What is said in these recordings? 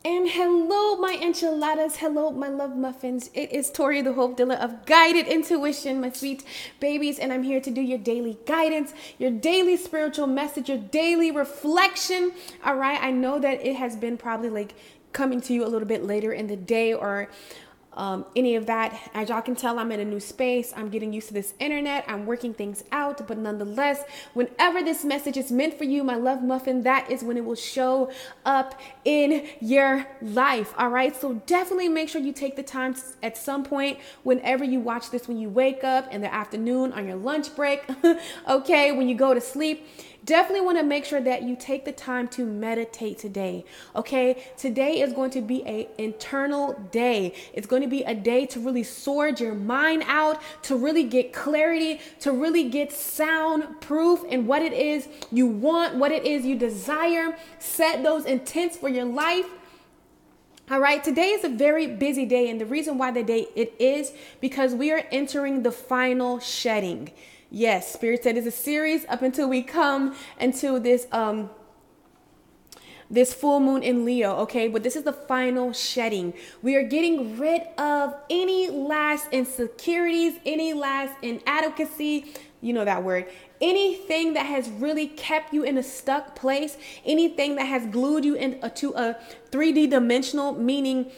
And hello, my enchiladas. Hello, my love muffins. It is Tori, the Hope Dealer of Guided Intuition, my sweet babies. And I'm here to do your daily guidance, your daily spiritual message, your daily reflection. All right. I know that it has been probably like coming to you a little bit later in the day or any of that. As y'all can tell, I'm in a new space. I'm getting used to this internet. I'm working things out. But nonetheless, whenever this message is meant for you, my love muffin, that is when it will show up in your life. All right. So definitely make sure you take the time at some point whenever you watch this, when you wake up in the afternoon, on your lunch break. Okay. When you go to sleep. Definitely want to make sure that you take the time to meditate today. Okay. Today is going to be an internal day. It's going to be a day to really sort your mind out, to really get clarity, to really get sound proof in what it is you want, what it is you desire. Set those intents for your life. All right. Today is a very busy day. And the reason why the day it is because we are entering the final shedding. Yes, Spirit said it's a series up until we come into this this full moon in Leo, okay? But this is the final shedding. We are getting rid of any last insecurities, any last inadequacy, you know that word, anything that has really kept you in a stuck place, anything that has glued you into a 3D dimensional, meaning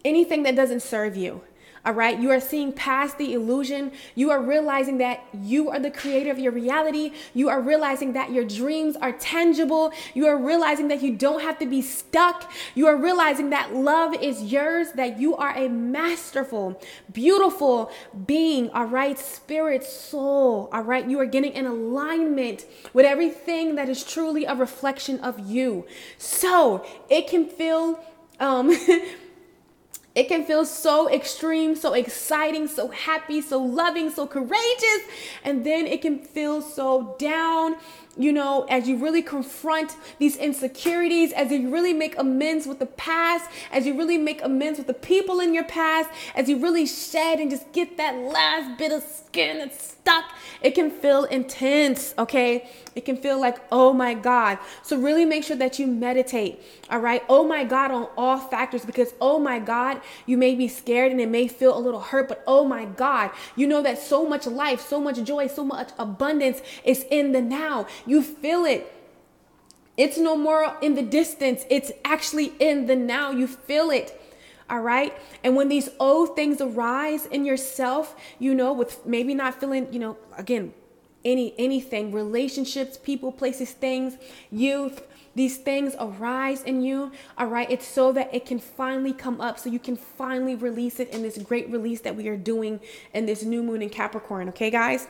anything that doesn't serve you. All right. You are seeing past the illusion. You are realizing that you are the creator of your reality. You are realizing that your dreams are tangible. You are realizing that you don't have to be stuck. You are realizing that love is yours, that you are a masterful, beautiful being. All right. Spirit, soul. All right. You are getting in alignment with everything that is truly a reflection of you. So it can feel, it can feel so extreme, so exciting, so happy, so loving, so courageous. And then it can feel so down, you know, as you really confront these insecurities, as you really make amends with the past, as you really make amends with the people in your past, as you really shed and just get that last bit of skin that's stuck. It can feel intense, okay? It can feel like, oh my God. So really make sure that you meditate, all right? Oh my God on all factors, because oh my God, you may be scared and it may feel a little hurt, but oh my God, you know that so much life, so much joy, so much abundance is in the now. You feel it. It's no more in the distance. It's actually in the now. You feel it. All right. And when these old things arise in yourself, you know, with maybe not feeling, you know, again, anything, relationships, people, places, things, youth, these things arise in you. All right. It's so that it can finally come up, so you can finally release it in this great release that we are doing in this new moon in Capricorn. Okay, guys.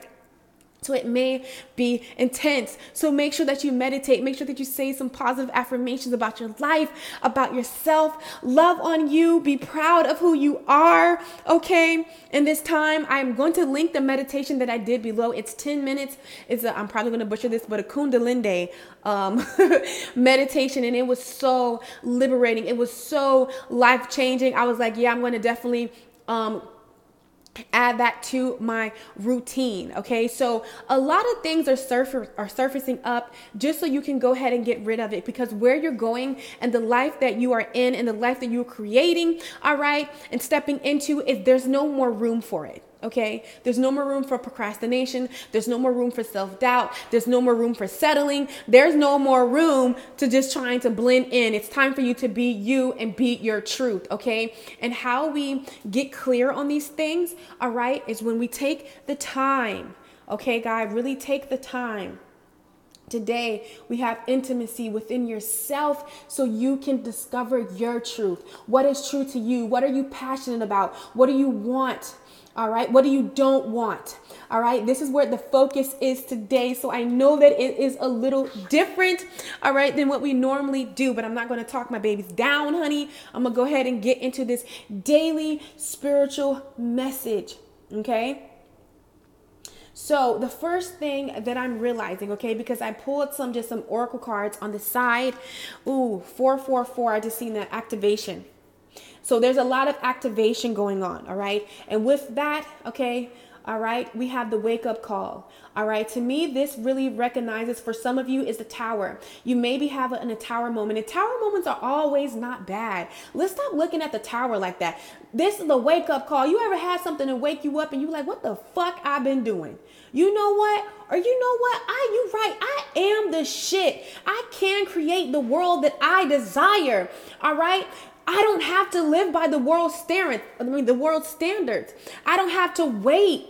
So it may be intense. So make sure that you meditate. Make sure that you say some positive affirmations about your life, about yourself. Love on you. Be proud of who you are. Okay. And this time I'm going to link the meditation that I did below. It's 10 minutes. I'm probably going to butcher this, but a Kundalini meditation. And it was so liberating. It was so life-changing. I was like, yeah, I'm going to definitely add that to my routine. Okay. So a lot of things are surfacing up just so you can go ahead and get rid of it, because where you're going and the life that you are in and the life that you're creating, all right, and stepping into, there's no more room for it. Okay. There's no more room for procrastination. There's no more room for self-doubt. There's no more room for settling. There's no more room to just trying to blend in. It's time for you to be you and be your truth. Okay. And how we get clear on these things, all right, is when we take the time. Okay, guys, really take the time. Today, we have intimacy within yourself so you can discover your truth. What is true to you? What are you passionate about? What do you want? All right. What do you don't want? All right. This is where the focus is today. So I know that it is a little different, all right, than what we normally do, but I'm not going to talk my babies down, honey. I'm going to go ahead and get into this daily spiritual message. Okay. So the first thing that I'm realizing, okay, because I pulled some oracle cards on the side. Ooh, 444. I just seen that activation. So there's a lot of activation going on. All right. And with that, okay, All right. We have the wake up call. All right. To me, this really recognizes, for some of you, is the tower. You maybe have a tower moment. And tower moments are always not bad. Let's stop looking at the tower like that. This is the wake up call. You ever had something to wake you up and you like, what the fuck I've been doing? You know what? Or you know what? You right. I am the shit. I can create the world that I desire. All right. I don't have to live by the world's standards. I don't have to wait.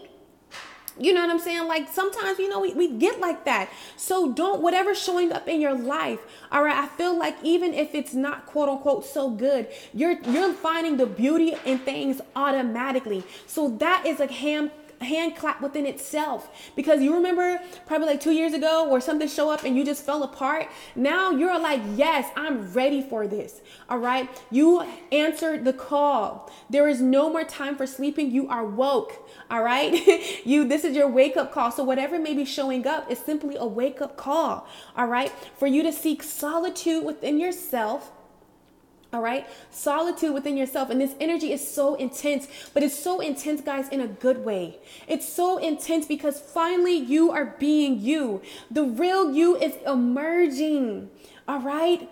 You know what I'm saying? Like sometimes, we get like that. So whatever's showing up in your life. All right. I feel like even if it's not quote unquote so good, you're finding the beauty in things automatically. So that is a hand clap within itself, because you remember probably like 2 years ago where something show up and you just fell apart. Now you're like, yes, I'm ready for this. All right. You answered the call. There is no more time for sleeping. You are woke. All right. This is your wake up call. So whatever may be showing up is simply a wake up call. All right. For you to seek solitude within yourself. All right. Solitude within yourself. And this energy is so intense, but it's so intense, guys, in a good way. It's so intense because finally you are being you. The real you is emerging. All right.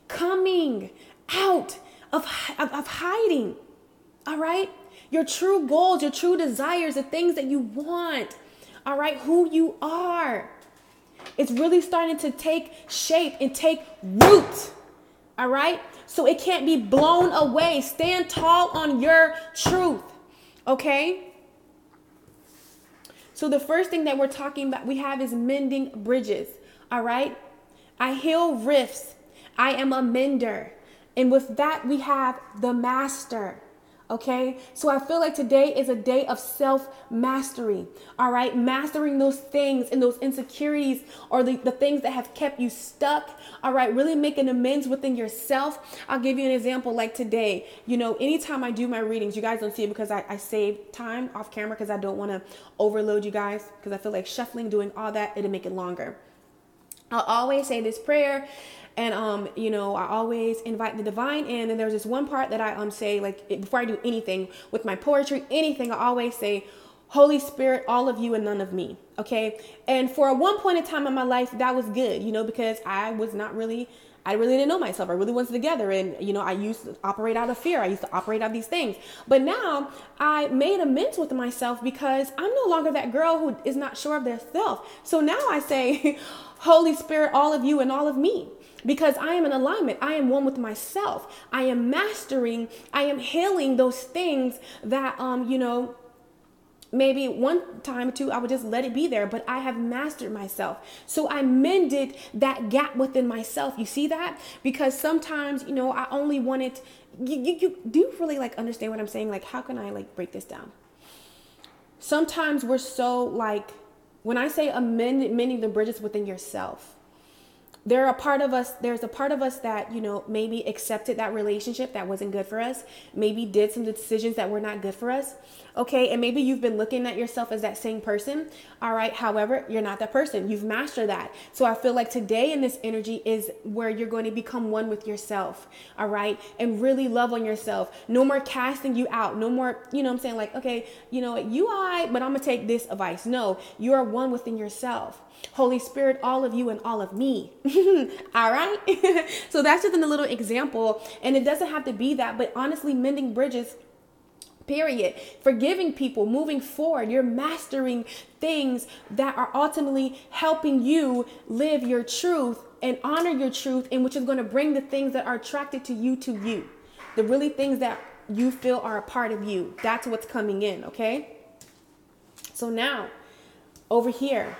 Coming out of hiding. All right. Your true goals, your true desires, the things that you want. All right. Who you are. It's really starting to take shape and take root. All right. So it can't be blown away. Stand tall on your truth. Okay. So the first thing that we're talking about, we have is mending bridges. All right. I heal rifts. I am a mender. And with that, we have the master. Okay. So I feel like today is a day of self-mastery. All right. Mastering those things and those insecurities or the things that have kept you stuck. All right. Really making amends within yourself. I'll give you an example like today. Anytime I do my readings, you guys don't see it because I save time off camera because I don't want to overload you guys, because I feel like shuffling, doing all that, it'll make it longer. I'll always say this prayer. And, I always invite the divine in. And there's this one part that I say, like, before I do anything with my poetry, anything, I always say, Holy Spirit, all of you and none of me. Okay. And for one point in time in my life, that was good, because I really didn't know myself. I really wasn't together. And, I used to operate out of fear. I used to operate out of these things. But now I made amends with myself because I'm no longer that girl who is not sure of their self. So now I say, Holy Spirit, all of you and all of me. Because I am in alignment. I am one with myself. I am mastering. I am healing those things that, maybe one time or two, I would just let it be there, but I have mastered myself. So I mended that gap within myself. You see that? Because sometimes, I only wanted, you do really understand what I'm saying? Like, how can I break this down? Sometimes we're so when I say mending the bridges within yourself, there's a part of us that, maybe accepted that relationship that wasn't good for us, maybe did some decisions that were not good for us. Okay. And maybe you've been looking at yourself as that same person. All right. However, you're not that person. You've mastered that. So I feel like today in this energy is where you're going to become one with yourself. All right. And really love on yourself. No more casting you out. No more, I'm saying okay, but I'm going to take this advice. No, you are one within yourself. Holy Spirit, all of you and all of me. All right. So that's just a little example. And it doesn't have to be that, but honestly, mending bridges, period. Forgiving people, moving forward. You're mastering things that are ultimately helping you live your truth and honor your truth, and which is going to bring the things that are attracted to you. The really things that you feel are a part of you. That's what's coming in. Okay. So now over here,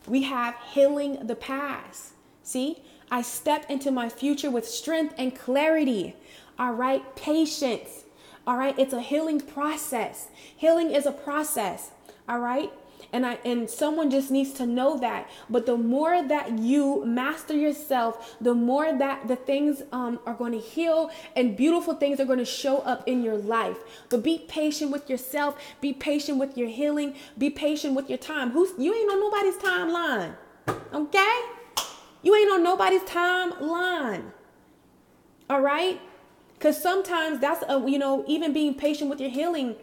we have healing the past. See, I step into my future with strength and clarity. All right. Patience. All right. It's a healing process. Healing is a process. All right. And someone just needs to know that. But the more that you master yourself, the more that the things are going to heal and beautiful things are going to show up in your life. But be patient with yourself. Be patient with your healing. Be patient with your time. You ain't on nobody's timeline. Okay? You ain't on nobody's timeline. All right? Because sometimes that's, even being patient with your healing,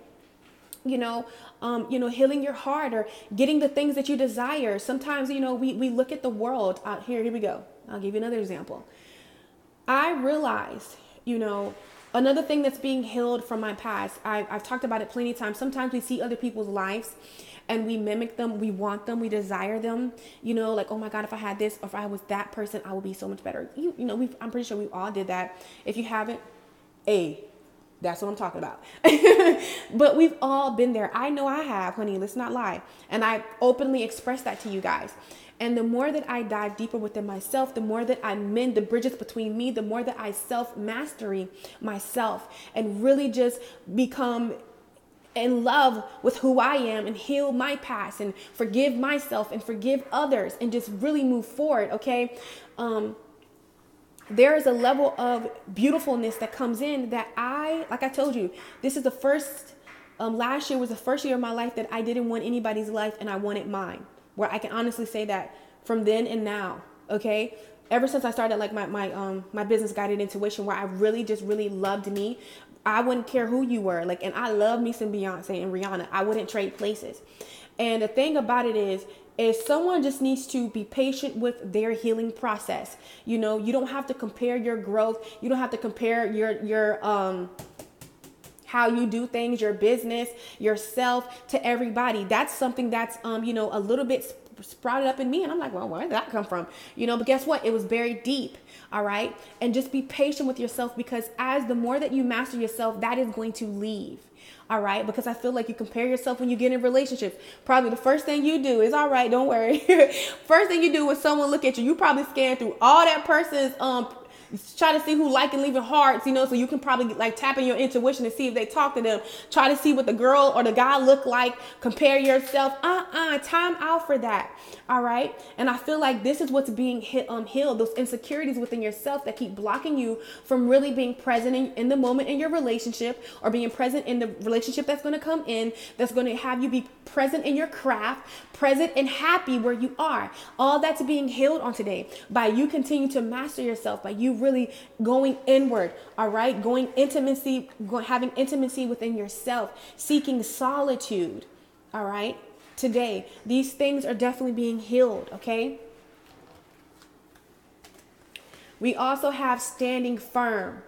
healing your heart or getting the things that you desire. Sometimes, we look at the world. Here we go. I'll give you another example. I realized, another thing that's being healed from my past. I've talked about it plenty of times. Sometimes we see other people's lives and we mimic them. We want them. We desire them. Like, oh my God, if I had this, or if I was that person, I would be so much better. I'm pretty sure we all did that. If you haven't, that's what I'm talking about. But we've all been there. I know I have, honey. Let's not lie. And I openly express that to you guys. And the more that I dive deeper within myself, the more that I mend the bridges between me, the more that I self-mastery myself and really just become in love with who I am and heal my past and forgive myself and forgive others and just really move forward. Okay. There is a level of beautifulness that comes in that like I told you, this is the first, last year was the first year of my life that I didn't want anybody's life and I wanted mine. Where I can honestly say that from then and now, okay? Ever since I started like my business guided intuition, where I really loved me, I wouldn't care who you were. Like, and I love me some Beyonce and Rihanna. I wouldn't trade places. And the thing about it is someone just needs to be patient with their healing process. You don't have to compare your growth. You don't have to compare your how you do things, your business, yourself to everybody. That's something that's, a little bit sprouted up in me. And I'm like, well, where did that come from? But guess what? It was buried deep. All right. And just be patient with yourself, because the more that you master yourself, that is going to leave. All right. Because I feel like you compare yourself when you get in relationships. Probably the first thing you do is, all right, don't worry. First thing you do when someone look at you, you probably scan through all that person's, try to see who like and leaving hearts, so you can probably like tap in your intuition and see if they talk to them. Try to see what the girl or the guy look like. Compare yourself. Time out for that. All right. And I feel like this is what's being healed. Those insecurities within yourself that keep blocking you from really being present in the moment in your relationship, or being present in the relationship that's going to come in, that's going to have you be present in your craft, present and happy where you are. All that's being healed on today by you continue to master yourself, by you really going inward. All right. Having intimacy within yourself, seeking solitude. All right. Today, these things are definitely being healed. Okay. We also have standing firm.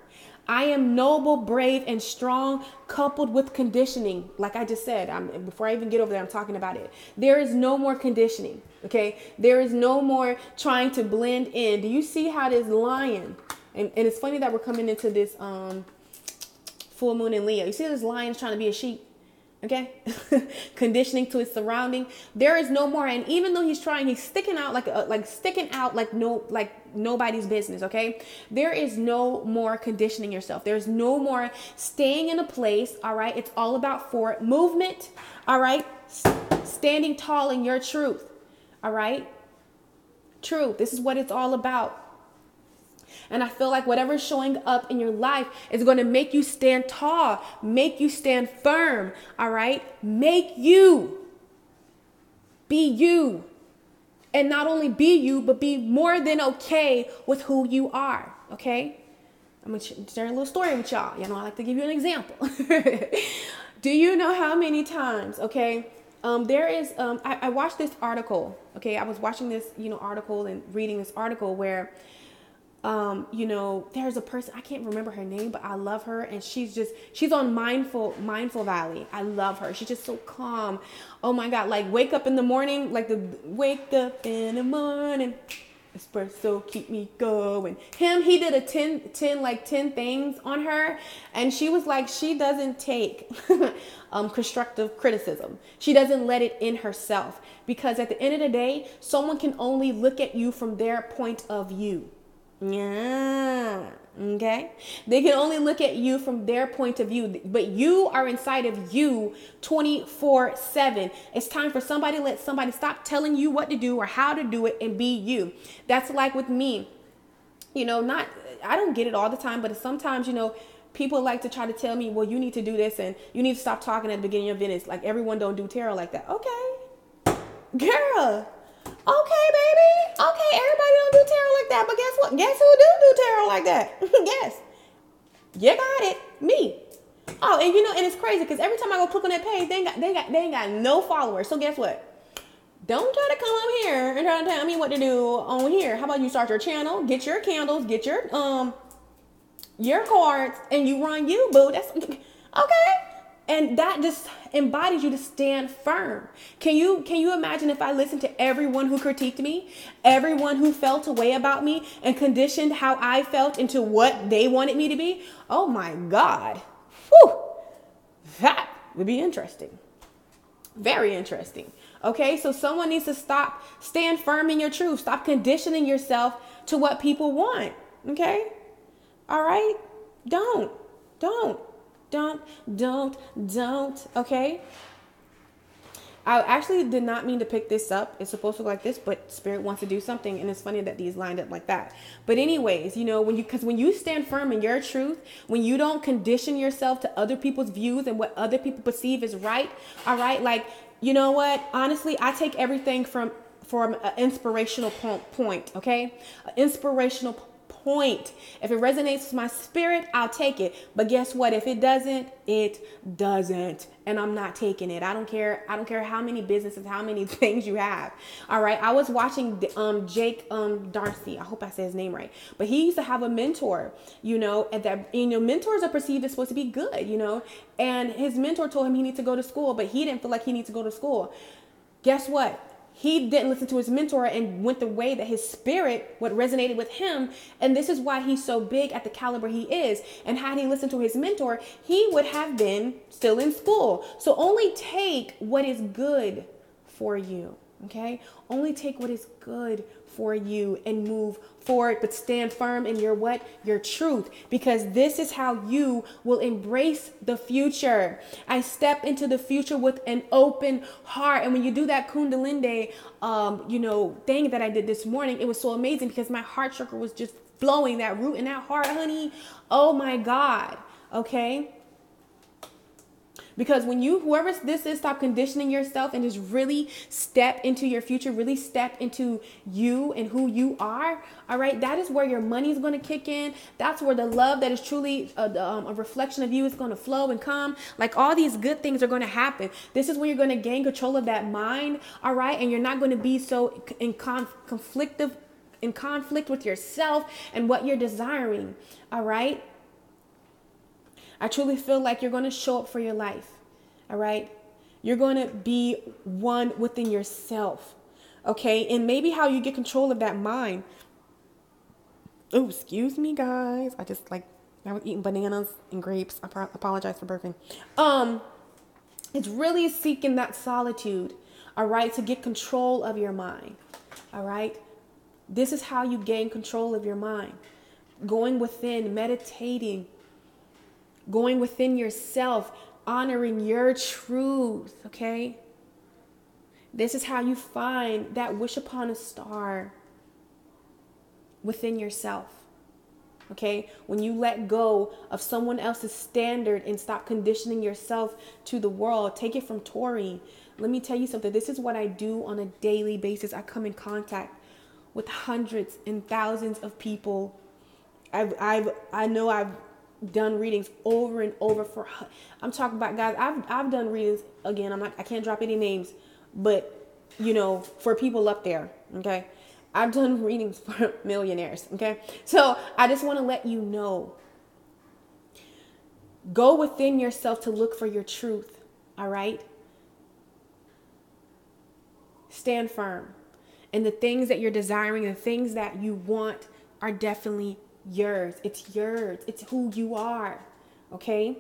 I am noble, brave, and strong, coupled with conditioning. Like I just said, before I even get over there, I'm talking about it. There is no more conditioning. Okay. There is no more trying to blend in. Do you see how this lion, and it's funny that we're coming into this full moon in Leo. You see this lion trying to be a sheep. Okay. Conditioning to his surrounding. There is no more. And even though he's trying, he's sticking out like nobody's business. Okay. There is no more conditioning yourself. There's no more staying in a place. All right. It's all about forward movement. All right. Standing tall in your truth. All right. Truth. This is what it's all about. And I feel like whatever's showing up in your life is going to make you stand tall, make you stand firm. All right. Make you be you, and not only be you, but be more than okay with who you are. Okay. I'm going to share a little story with y'all. I like to give you an example. Do you know how many times? Okay. I watched this article. Okay. I was watching this, article and reading this article where there's a person, I can't remember her name, but I love her. And she's on Mindful Valley. I love her. She's just so calm. Oh my God. Like wake up in the morning, wake up in the morning. Espresso keep me going. He did a 10 things on her. And she was like, she doesn't take, constructive criticism. She doesn't let it in herself, because at the end of the day, someone can only look at you from their point of view. Yeah. Okay. They can only look at you from their point of view, but you are inside of you 24/7. It's time for let somebody stop telling you what to do or how to do it and be you. That's like with me, I don't get it all the time, but sometimes, people like to try to tell me, well, you need to do this and you need to stop talking at the beginning of business. Like everyone don't do tarot like that. Okay. Girl. Okay, baby. Okay, everybody don't do tarot like that. But guess what? Guess who do tarot like that? Guess. You got it. Me. Oh, and and it's crazy because every time I go click on that page, they ain't got no followers. So guess what? Don't try to come up here and try to tell me what to do on here. How about you start your channel, get your candles, get your cards, and you run you, boo. That's okay. And that just embodies you to stand firm. Can you imagine if I listened to everyone who critiqued me, everyone who felt a way about me and conditioned how I felt into what they wanted me to be? Oh my God. Whew. That would be interesting. Very interesting. Okay, so someone needs to stand firm in your truth. Stop conditioning yourself to what people want. Okay? All right? Don't. Okay? I actually did not mean to pick this up. It's supposed to look like this, but Spirit wants to do something, and it's funny that these lined up like that. But anyways, when you stand firm in your truth, when you don't condition yourself to other people's views and what other people perceive as right, all right? Like, you know what? Honestly, I take everything from an inspirational point, okay? An inspirational point. If it resonates with my spirit, I'll take it. But guess what? If it doesn't, it doesn't. And I'm not taking it. I don't care how many businesses, how many things you have. All right. I was watching Jake Darcy. I hope I said his name right. But he used to have a mentor, and that, mentors are perceived as supposed to be good, and his mentor told him he needs to go to school, but he didn't feel like he needs to go to school. Guess what? He didn't listen to his mentor and went the way that his spirit, what resonated with him. And this is why he's so big at the caliber he is. And had he listened to his mentor, he would have been still in school. So only take what is good for you. Okay? Only take what is good for you and move forward, but stand firm in your truth, because this is how you will embrace the future. I step into the future with an open heart. And when you do that Kundalini, thing that I did this morning, it was so amazing because my heart chakra was just flowing, that root in that heart, honey. Oh my God. Okay. Because when whoever this is, stop conditioning yourself and just really step into your future, really step into you and who you are. All right. That is where your money is going to kick in. That's where the love that is truly a reflection of you is going to flow and come. Like, all these good things are going to happen. This is when you're going to gain control of that mind. All right. And you're not going to be so in conflict with yourself and what you're desiring. All right. I truly feel like you're going to show up for your life. All right. You're going to be one within yourself. Okay. And maybe how you get control of that mind. Oh, excuse me, guys. I was eating bananas and grapes. I apologize for burping. It's really seeking that solitude. All right. To get control of your mind. All right. This is how you gain control of your mind. Going within, meditating. Going within yourself, honoring your truth, okay? This is how you find that wish upon a star within yourself, okay? When you let go of someone else's standard and stop conditioning yourself to the world. Take it from Tori. Let me tell you something. This is what I do on a daily basis. I come in contact with hundreds and thousands of people. I know I've done readings over and over I'm talking about, guys, I've done readings, again, I can't drop any names, but for people up there, okay? I've done readings for millionaires, okay? So I just want to let you know, go within yourself to look for your truth. All right? Stand firm. And the things that you're desiring, the things that you want are definitely yours. It's yours. It's who you are. Okay?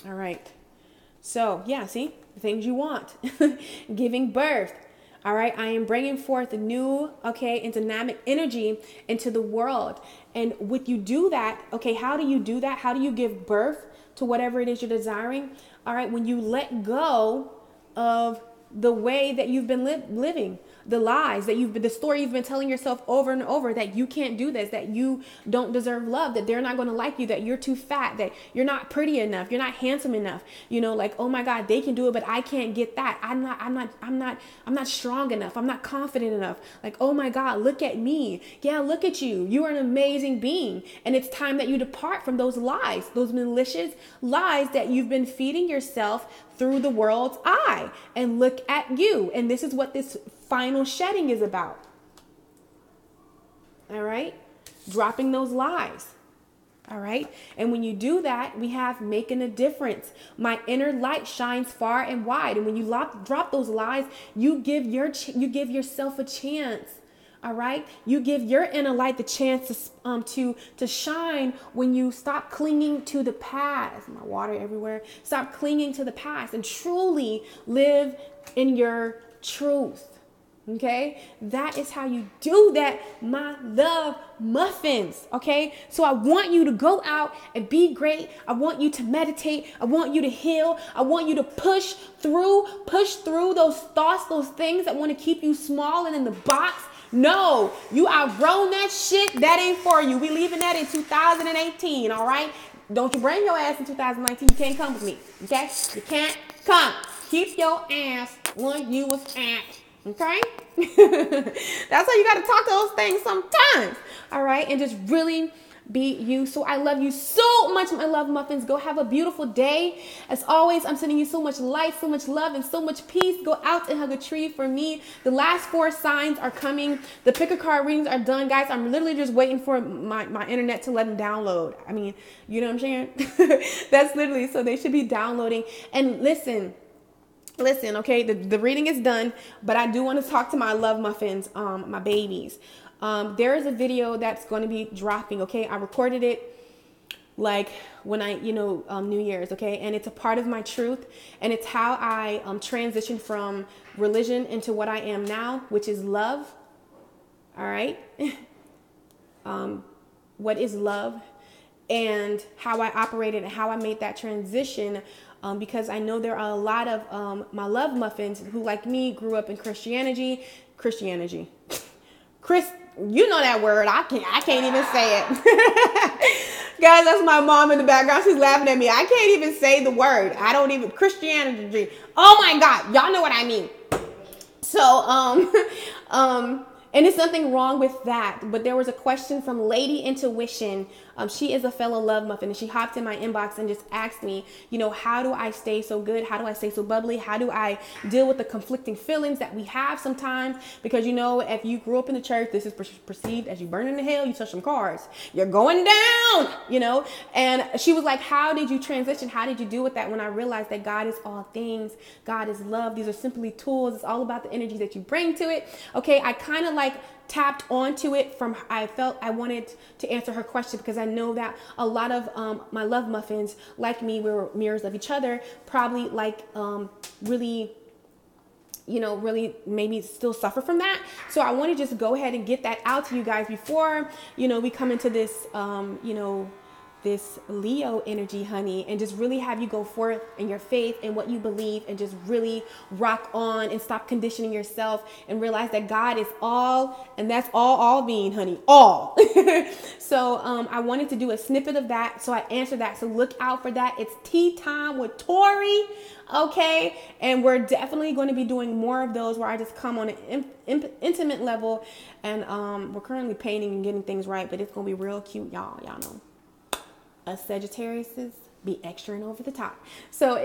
All right. So, yeah, see? The things you want. Giving birth. All right? I am bringing forth a new, okay, and dynamic energy into the world. And with you do that, okay, how do you do that? How do you give birth to whatever it is you're desiring? All right? When you let go of the way that you've been living. the lies that the story you've been telling yourself over and over, that you can't do this, that you don't deserve love, that they're not going to like you, that you're too fat, that you're not pretty enough, you're not handsome enough, like, oh my God, they can do it, but I can't get that. I'm not strong enough. I'm not confident enough. Like, oh my God, look at me. Yeah, look at you. You are an amazing being. And it's time that you depart from those lies, those malicious lies that you've been feeding yourself through the world's eye, and look at you. And this is what this final shedding is about. All right. Dropping those lies. All right. And when you do that, we have making a difference. My inner light shines far and wide. And when you drop those lies, you give yourself a chance. All right. You give your inner light the chance to shine when you stop clinging to the past. My water everywhere. Stop clinging to the past and truly live in your truth. Okay, that is how you do that, my love muffins. Okay, so I want you to go out and be great. I want you to meditate. I want you to heal. I want you to push through those thoughts, those things that want to keep you small and in the box. No, you outgrown that shit. That ain't for you. We leaving that in 2018. All right, don't you bring your ass in 2019. You can't come with me. Okay, you can't come. Keep your ass where you was at. Okay. That's how you got to talk to those things sometimes. All right. And just really be you. So I love you so much, my love muffins. Go have a beautiful day. As always, I'm sending you so much light, so much love, and so much peace. Go out and hug a tree for me. The last 4 signs are coming. The pick a card readings are done, guys. I'm literally just waiting for my internet to let them download. I mean, you know what I'm saying? That's literally, so they should be downloading. And listen, okay, the reading is done, but I do want to talk to my love muffins, my babies. There is a video that's going to be dropping, okay? I recorded it like when New Year's, okay? And it's a part of my truth, and it's how I transitioned from religion into what I am now, which is love. All right? What is love, and how I operated and how I made that transition. Because I know there are a lot of my love muffins who, like me, grew up in Christianity. You know that word. I can't even say it. Guys, that's my mom in the background. She's laughing at me. I can't even say the word. Christianity. Oh my God. Y'all know what I mean. So, and there's nothing wrong with that. But there was a question from Lady Intuition. She is a fellow love muffin, and she hopped in my inbox and just asked me, how do I stay so good? How do I stay so bubbly? How do I deal with the conflicting feelings that we have sometimes? Because, if you grew up in the church, this is perceived as you burning in hell, you touch some cars, you're going down, And she was like, how did you transition? How did you deal with that? When I realized that God is all things, God is love. These are simply tools. It's all about the energy that you bring to it. Okay, I kind of tapped onto it I felt I wanted to answer her question, because I know that a lot of my love muffins, like me, we were mirrors of each other, probably really maybe still suffer from that. So I want to just go ahead and get that out to you guys before, we come into this, this Leo energy, honey, and just really have you go forth in your faith and what you believe, and just really rock on and stop conditioning yourself and realize that God is all, and that's all being, honey, all. So I wanted to do a snippet of that, so I answered that. So look out for that. It's tea time with Tori, okay? And we're definitely going to be doing more of those where I just come on an intimate level, and we're currently painting and getting things right, but it's going to be real cute, y'all know. Us Sagittariuses be extra and over the top. So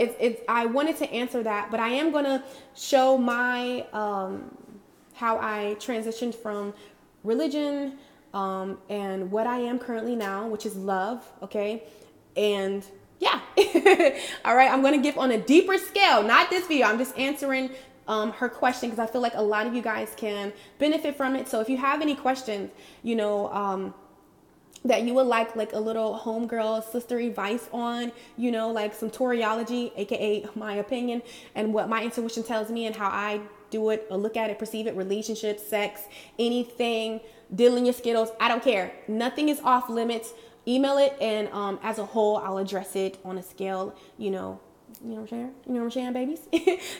I wanted to answer that, but I am going to show my, how I transitioned from religion, and what I am currently now, which is love. Okay. And yeah. All right. I'm going to give on a deeper scale, not this video. I'm just answering her question, because I feel like a lot of you guys can benefit from it. So if you have any questions, that you would like a little homegirl sister advice on, like some Toriology, aka my opinion, and what my intuition tells me and how I do it or look at it, perceive it, relationships, sex, anything, dealing your Skittles, I don't care. Nothing is off limits. Email it, and as a whole, I'll address it on a scale, You know what I'm saying? You know what I'm saying, babies?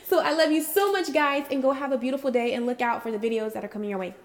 So I love you so much, guys, and go have a beautiful day and look out for the videos that are coming your way.